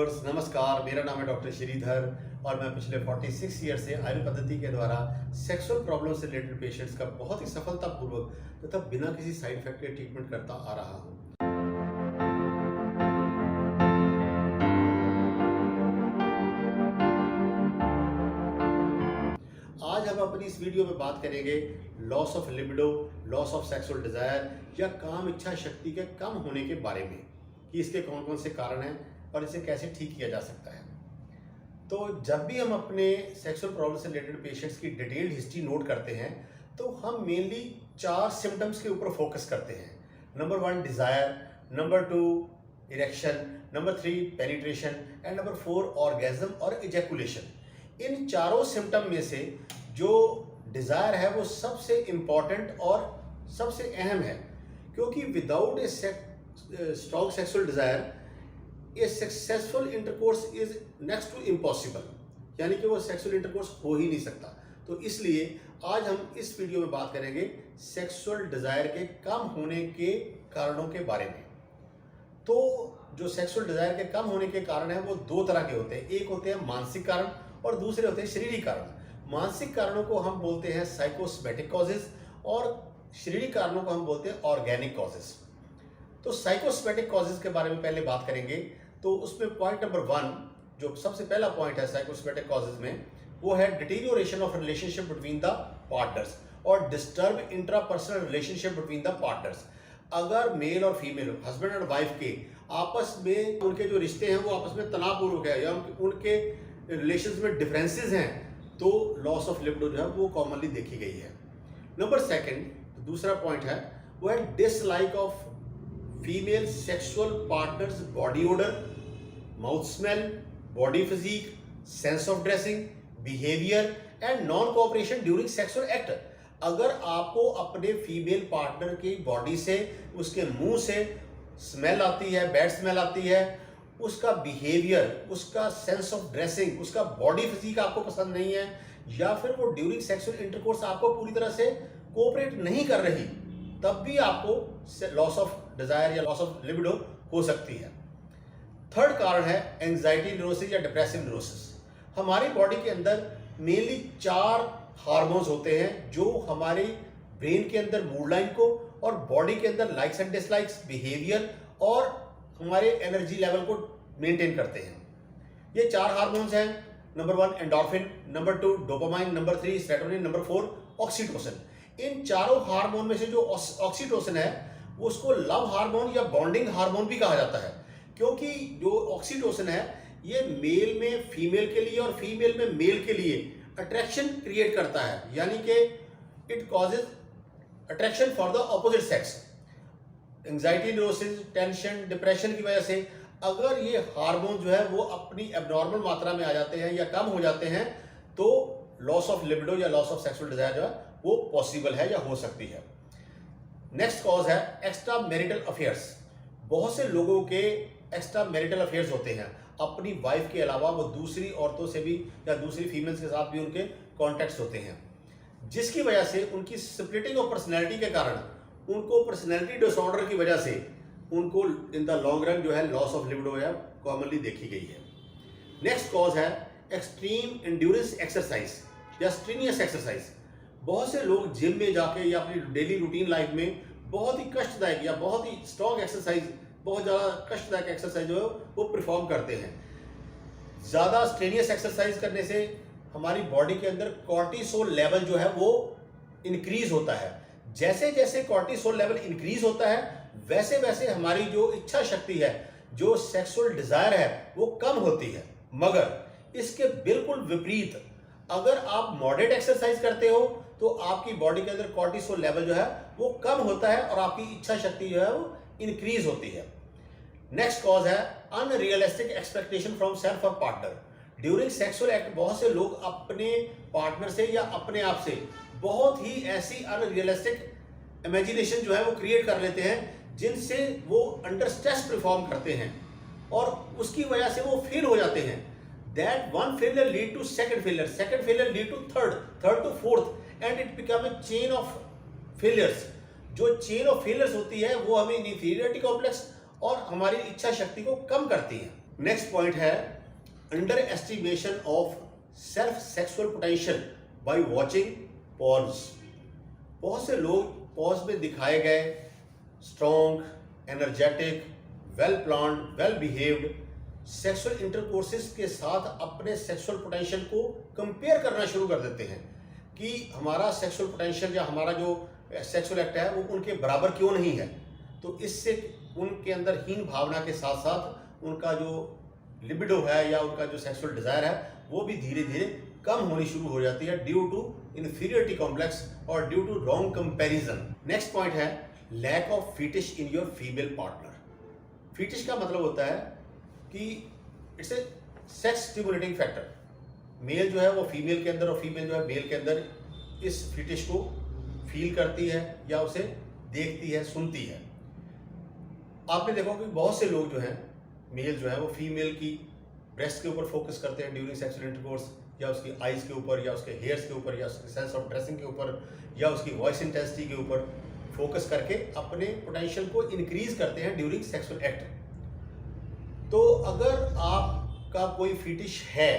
Viewers नमस्कार, मेरा नाम है डॉक्टर श्रीधर और मैं पिछले 46 ईयर से आयुर्वेद पद्धति के द्वारा सेक्सुअल प्रॉब्लम से रिलेटेड पेशेंट्स का बहुत ही सफलतापूर्वक तथा बिना किसी साइड इफेक्ट के ट्रीटमेंट करता आ रहा हूं। आज हम अपनी इस वीडियो में बात करेंगे loss of libido, loss of sexual desire या काम इच्छा शक्ति के कम होने के बारे में कि इसके कौन कौन से कारण हैं और इसे कैसे ठीक किया जा सकता है। तो जब भी हम अपने सेक्सुअल प्रॉब्लम से रिलेटेड पेशेंट्स की डिटेल्ड हिस्ट्री नोट करते हैं तो हम मेनली 4 सिम्टम्स के ऊपर फोकस करते हैं। Number 1 desire, number 2 erection, number 3 penetration and number 4 orgasm और इजैकुलेशन। इन चारों सिम्टम में से जो डिजायर है वो सबसे इंपॉर्टेंट और सबसे अहम है, क्योंकि without a strong sexual desire a successful intercourse is next to impossible, यानी कि वो सेक्सुअल इंटरकोर्स हो ही नहीं सकता। तो इसलिए आज हम इस वीडियो में बात करेंगे सेक्सुअल डिजायर के कम होने के कारणों के बारे में। तो जो सेक्सुअल डिजायर के कम होने के कारण है वो 2 तरह के होते हैं। एक होते हैं मानसिक कारण और दूसरे होते हैं शारीरिक कारण। मानसिक कारणों को हम बोलते हैं साइकोसोमैटिक कॉजेज और शारीरिक कारणों को हम बोलते हैं ऑर्गेनिक कॉजेज। तो साइकोसोमैटिक कॉजेज के बारे में पहले बात करेंगे। तो उसमें पॉइंट नंबर 1 जो सबसे पहला पॉइंट है साइकोसोमैटिक कॉजेज में, वो है deterioration of relationship between the partners और disturb intrapersonal relationship between the partners. अगर मेल और फीमेल, हस्बैंड और वाइफ के आपस में उनके जो रिश्ते हैं वो आपस में तनावपूर्वक है या उनके रिलेशंस में डिफरेंसेस हैं, तो लॉस ऑफ लिबिडो जो है वो कॉमनली देखी गई है। नंबर 2 दूसरा पॉइंट है वो है dislike of female sexual partners body odour, mouth smell, body physique, sense of dressing, behaviour and non cooperation during sexual act. अगर आपको अपने फीमेल पार्टनर की बॉडी से, उसके मुंह से स्मेल आती है, बैड स्मेल आती है, उसका बिहेवियर, उसका सेंस ऑफ ड्रेसिंग, उसका बॉडी फिजिक आपको पसंद नहीं है, या फिर वो ड्यूरिंग सेक्सुअल इंटरकोर्स आपको पूरी तरह से कोऑपरेट नहीं कर रही, तब भी आपको लॉस ऑफ डिजायर या लॉस ऑफ लिबिडो हो सकती है। थर्ड कारण है एंजाइटी न्यूरोसिस या डिप्रेसिव न्यूरोसिस। हमारी बॉडी के अंदर मेनली 4 हार्मोन्स होते हैं जो हमारे ब्रेन के अंदर मूड लाइन को और बॉडी के अंदर लाइक्स एंड डिसलाइक्स, बिहेवियर और हमारे एनर्जी लेवल को मेंटेन करते हैं। ये 4 हार्मोन्स हैं। Number 1 endorphin, number 2 dopamine, number 3 serotonin, number 4 oxytocin. इन चारों हार्मोन में से जो ऑक्सीटोसिन है वो उसको लव हार्मोन या बॉन्डिंग हार्मोन भी कहा जाता है, क्योंकि जो ऑक्सीटोसिन है ये मेल में फीमेल के लिए और फीमेल में मेल के लिए अट्रैक्शन क्रिएट करता है, यानी कि it causes attraction for the opposite sex. Anxiety neurosis, tension, depression की वजह से अगर ये हार्मोन जो है वो अपनी एबनॉर्मल मात्रा में आ जाते हैं या कम हो जाते हैं तो लॉस ऑफ लिबिडो या लॉस ऑफ सेक्सुअल डिजायर जो है वो पॉसिबल है या हो सकती है। नेक्स्ट कॉज है एक्स्ट्रा मैरिटल अफेयर्स। बहुत से लोगों के एक्स्ट्रा मैरिटल अफेयर्स होते हैं, अपनी वाइफ के अलावा वो दूसरी औरतों से भी या दूसरी फीमेल्स के साथ भी उनके कॉन्टैक्ट्स होते हैं, जिसकी वजह से उनकी स्प्लिटिंग ऑफ पर्सनैलिटी के कारण उनको पर्सनैलिटी डिसऑर्डर की वजह से उनको इन द लॉन्ग रन जो है लॉस ऑफ लिबिडो है कॉमनली देखी गई है। नेक्स्ट कॉज है एक्सट्रीम एंड्योरेंस एक्सरसाइज या स्ट्रीनियस एक्सरसाइज। बहुत से लोग जिम में जाके या अपनी डेली रूटीन लाइफ में बहुत ही कष्टदायक या बहुत ही स्ट्रॉन्ग एक्सरसाइज, बहुत ज़्यादा कष्टदायक एक्सरसाइज जो है वो परफॉर्म करते हैं। ज़्यादा स्ट्रेनियस एक्सरसाइज करने से हमारी बॉडी के अंदर कॉर्टिसोल लेवल जो है वो इंक्रीज होता है। जैसे जैसे कॉर्टिसोल लेवल इंक्रीज होता है वैसे वैसे हमारी जो इच्छा शक्ति है, जो सेक्सुअल डिजायर है वो कम होती है। मगर इसके बिल्कुल विपरीत अगर आप मॉडरेट एक्सरसाइज करते हो तो आपकी बॉडी के अंदर कॉर्टिसोल लेवल जो है वो कम होता है और आपकी इच्छा शक्ति जो है वो इंक्रीज होती है। नेक्स्ट कॉज है अनरियलिस्टिक एक्सपेक्टेशन फ्रॉम सेल्फ और पार्टनर ड्यूरिंग सेक्सुअल एक्ट। बहुत से लोग अपने पार्टनर से या अपने आप से बहुत ही ऐसी अनरियलिस्टिक इमेजिनेशन जो है वो क्रिएट कर लेते हैं जिनसे वो अंडर स्ट्रेस परफॉर्म करते हैं और उसकी वजह से वो फेल हो जाते हैं। That one failure lead to second failure lead to third to fourth, and it become a chain of failures। जो chain of failures होती है वो हमें inferiority complex और हमारी इच्छा शक्ति को कम करती है। नेक्स्ट पॉइंट है under estimation of self sexual potential by watching porns. बहुत से लोग पॉज में दिखाए गए strong, energetic, well planned, well behaved sexual intercourses के साथ अपने सेक्सुअल पोटेंशियल को कंपेयर करना शुरू कर देते हैं कि हमारा सेक्सुअल पोटेंशियल या हमारा जो सेक्सुअल एक्ट है वो उनके बराबर क्यों नहीं है। तो इससे उनके अंदर हीन भावना के साथ साथ उनका जो लिबिडो है या उनका जो सेक्सुअल डिजायर है वो भी धीरे धीरे कम होनी शुरू हो जाती है ड्यू टू इंफीरियरिटी कॉम्प्लेक्स और due to wrong comparison. Next point है lack of fetish in your female partner. Fetish का मतलब होता है कि it's a sex stimulating factor. Male जो है वो फीमेल के अंदर और फीमेल जो है मेल के अंदर इस फिटिश को फील करती है या उसे देखती है, सुनती है। आपने देखा कि बहुत से लोग जो हैं मेल जो है वो फीमेल की ब्रेस्ट के ऊपर फोकस करते हैं ड्यूरिंग सेक्सुअल इंटरकोर्स, या उसकी आईज के ऊपर या उसके हेयर्स के ऊपर या उसके सेंस ऑफ ड्रेसिंग के ऊपर या उसकी वॉइस इंटेंसिटी के ऊपर फोकस करके अपने पोटेंशियल को इंक्रीज करते हैं ड्यूरिंग सेक्सुअल एक्ट। तो अगर आपका कोई फिटिश है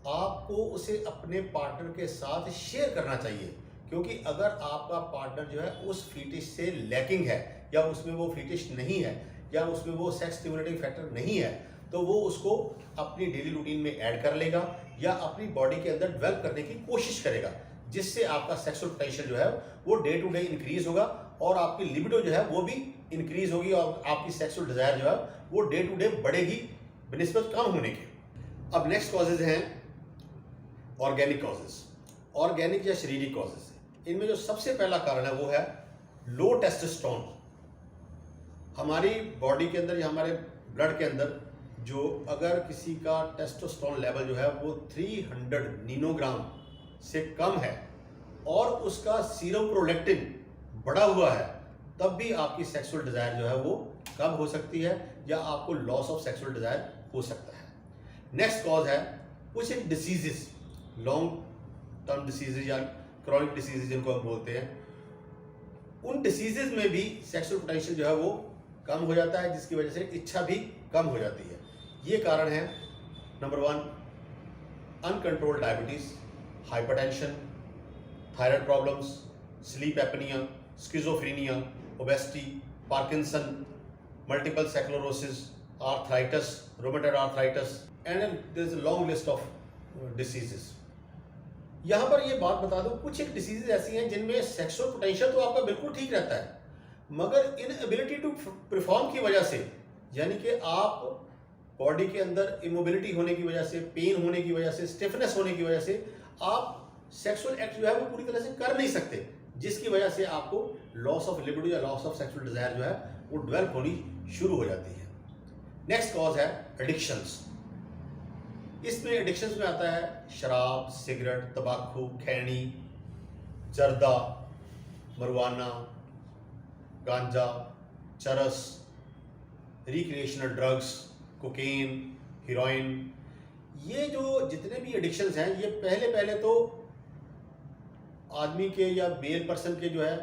आपको उसे अपने पार्टनर के साथ शेयर करना चाहिए, क्योंकि अगर आपका पार्टनर जो है उस फिटिश से लैकिंग है या उसमें वो फिटिश नहीं है या उसमें वो सेक्स स्टिमुलेटिंग फैक्टर नहीं है तो वो उसको अपनी डेली रूटीन में ऐड कर लेगा या अपनी बॉडी के अंदर डेवलप करने की कोशिश करेगा, जिससे आपका सेक्सुअल पोटेंशियल जो है वो डे टू डे इंक्रीज होगा और आपकी लिबिडो जो है वो भी इंक्रीज होगी और आपकी सेक्सुअल डिजायर जो है वो डे टू डे बढ़ेगी बनिस्बत कम होने के। अब नेक्स्ट कॉजेज हैं ऑर्गेनिक कॉजेज, ऑर्गेनिक या शारीरिक कॉजेज। इनमें जो सबसे पहला कारण है वो है लो टेस्टोस्टेरोन। हमारी बॉडी के अंदर या हमारे ब्लड के अंदर जो अगर किसी का टेस्टोस्टेरोन लेवल जो है वो 300 नैनोग्राम से कम है और उसका सीरम प्रोलैक्टिन बढ़ा हुआ है तब भी आपकी सेक्सुअल डिजायर जो है वो कम हो सकती है या आपको लॉस ऑफ सेक्सुअल डिजायर हो सकता है। नेक्स्ट कॉज है कुछ एक डिसीजेस, लॉन्ग टर्म डिसीजेज या क्रॉनिक डिसीजेज जिनको हम बोलते हैं, उन डिसीजेज में भी सेक्सुअल पोटेंशियल जो है वो कम हो जाता है, जिसकी वजह से इच्छा भी कम हो जाती है। ये कारण है number 1 uncontrolled diabetes, hypertension, thyroid problems, sleep apnoea, schizophrenia, obesity, Parkinson, multiple sclerosis, arthritis, rheumatoid arthritis and there is a long list of diseases. यहाँ पर ये बात बता दूं कुछ एक डिसीजेज ऐसी हैं जिनमें सेक्सुअल पोटेंशियल तो आपका बिल्कुल ठीक रहता है मगर इनएबिलिटी टू परफॉर्म की वजह से, यानी कि आप बॉडी के अंदर इमोबिलिटी होने की वजह से, पेन होने की वजह से, स्टिफनेस होने की वजह से आप सेक्सुअल एक्ट जो है वो पूरी तरह से कर नहीं सकते, जिसकी वजह से आपको लॉस ऑफ लिबिडो या लॉस ऑफ सेक्सुअल डिजायर जो है वो डेवलप होनी शुरू हो जाती है। नेक्स्ट कॉज है एडिक्शंस। इसमें एडिक्शंस में आता है शराब, सिगरेट, तंबाकू, खैनी, जर्दा, मरवाना, गांजा, चरस, रिक्रिएशनल ड्रग्स, कोकेन, हीरोइन। ये जो जितने भी एडिक्शंस हैं ये पहले तो आदमी के या मेल पर्सन के जो है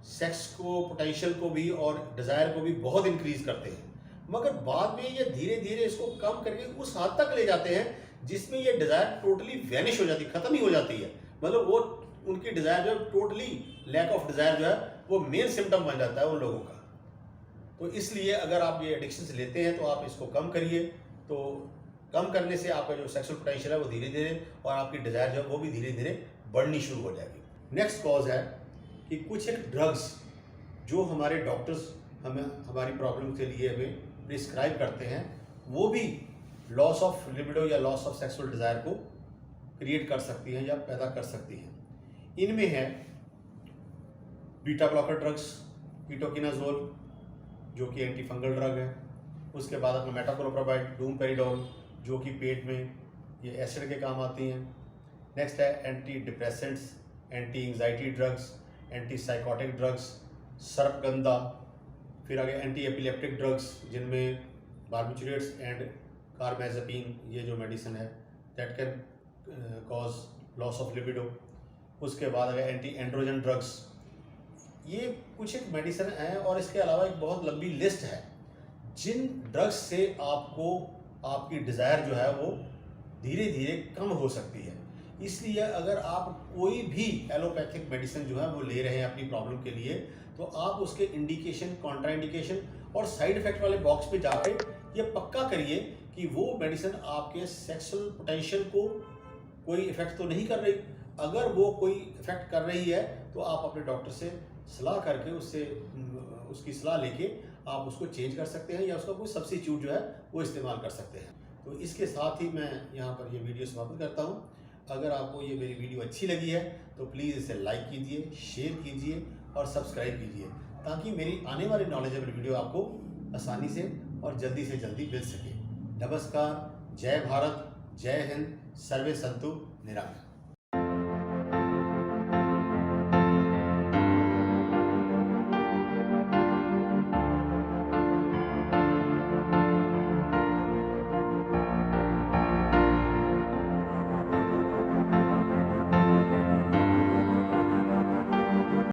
सेक्स को, पोटेंशियल को भी और डिज़ायर को भी बहुत इंक्रीज करते हैं, मगर बाद में ये धीरे धीरे इसको कम करके उस हद तक ले जाते हैं जिसमें ये डिज़ायर टोटली वैनिश हो जाती है, ख़त्म ही हो जाती है। मतलब वो उनकी डिज़ायर जो है टोटली लैक ऑफ डिज़ायर जो है वो मेन सिम्टम बन जाता है उन लोगों का। तो इसलिए अगर आप ये एडिक्शन लेते हैं तो आप इसको कम करिए, तो कम करने से आपका जो सेक्सुअल पोटेंशियल है वो धीरे धीरे और आपकी डिज़ायर जो है वो भी धीरे धीरे बढ़नी शुरू हो जाएगी। नेक्स्ट कॉज है कि कुछ एक ड्रग्स जो हमारे डॉक्टर्स हमें हमारी प्रॉब्लम के लिए हमें प्रिस्क्राइब करते हैं वो भी लॉस ऑफ लिबिडो या लॉस ऑफ सेक्सुअल डिज़ायर को क्रिएट कर सकती हैं या पैदा कर सकती हैं। इनमें है बीटा ब्लॉकर ड्रग्स, कीटोकिनाजोल जो कि एंटी फंगल ड्रग है, उसके बाद अपना मेटाकोलोप्रोपाइड, डूमपेरिडोल जो कि पेट में ये एसिड के काम आती हैं। नेक्स्ट है anti depressants, anti anxiety drugs, anti psychotic drugs, सर्पगंधा, फिर आगे एंटी एपिलेप्टिक ड्रग्स जिनमें बार्बिचुरेट्स एंड कार्बाइजेपिन ये जो मेडिसिन है that can cause loss of libido. उसके बाद अगर एंटी एंड्रोजन ड्रग्स, ये कुछ एक मेडिसिन हैं और इसके अलावा एक बहुत लंबी लिस्ट है जिन ड्रग्स से आपको आपकी डिज़ायर जो है वो धीरे धीरे कम हो सकती है। इसलिए अगर आप कोई भी एलोपैथिक मेडिसिन जो है वो ले रहे हैं अपनी प्रॉब्लम के लिए, तो आप उसके इंडिकेशन, कॉन्ट्राइंडिकेशन और साइड इफेक्ट वाले बॉक्स पे जाके ये पक्का करिए कि वो मेडिसिन आपके सेक्सुअल पोटेंशियल को कोई इफेक्ट तो नहीं कर रही। अगर वो कोई इफेक्ट कर रही है तो आप अपने डॉक्टर से सलाह करके उसकी सलाह लेके आप उसको चेंज कर सकते हैं या उसका कोई सब्स्टिट्यूट जो है वो इस्तेमाल कर सकते हैं। तो इसके साथ ही मैं यहाँ पर ये वीडियो समाप्त करता हूँ। अगर आपको ये मेरी वीडियो अच्छी लगी है तो प्लीज़ इसे लाइक कीजिए, शेयर कीजिए और सब्सक्राइब कीजिए, ताकि मेरी आने वाली नॉलेजेबल वीडियो आपको आसानी से और जल्दी से जल्दी मिल सके। नमस्कार, जय भारत, जय हिंद, सर्वे संतु निरामय।